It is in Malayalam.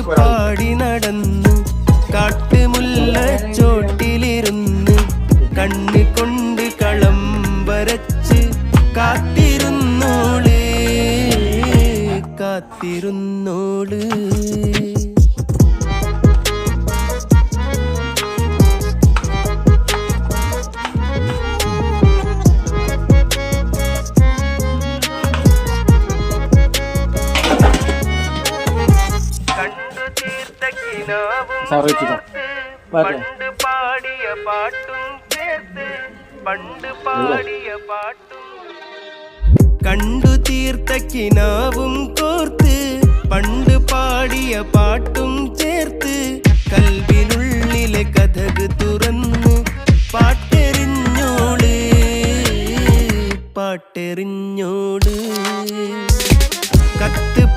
പാടി നടന്നു കാട്ടുമുല്ലച്ചോട്ടിലിരുന്ന് കണ്ണ് കൊണ്ട് കളം വരച്ച് കാത്തിരുന്നോള് കാത്തിരുന്നോള്. പണ്ട് പാടിയ പാട്ടും ചേർത്ത് പണ്ട് പാടിയ പാട്ടും കണ്ടു തീർത്ത കിനാവും കോർത്ത് പണ്ട് പാടിയ പാട്ടും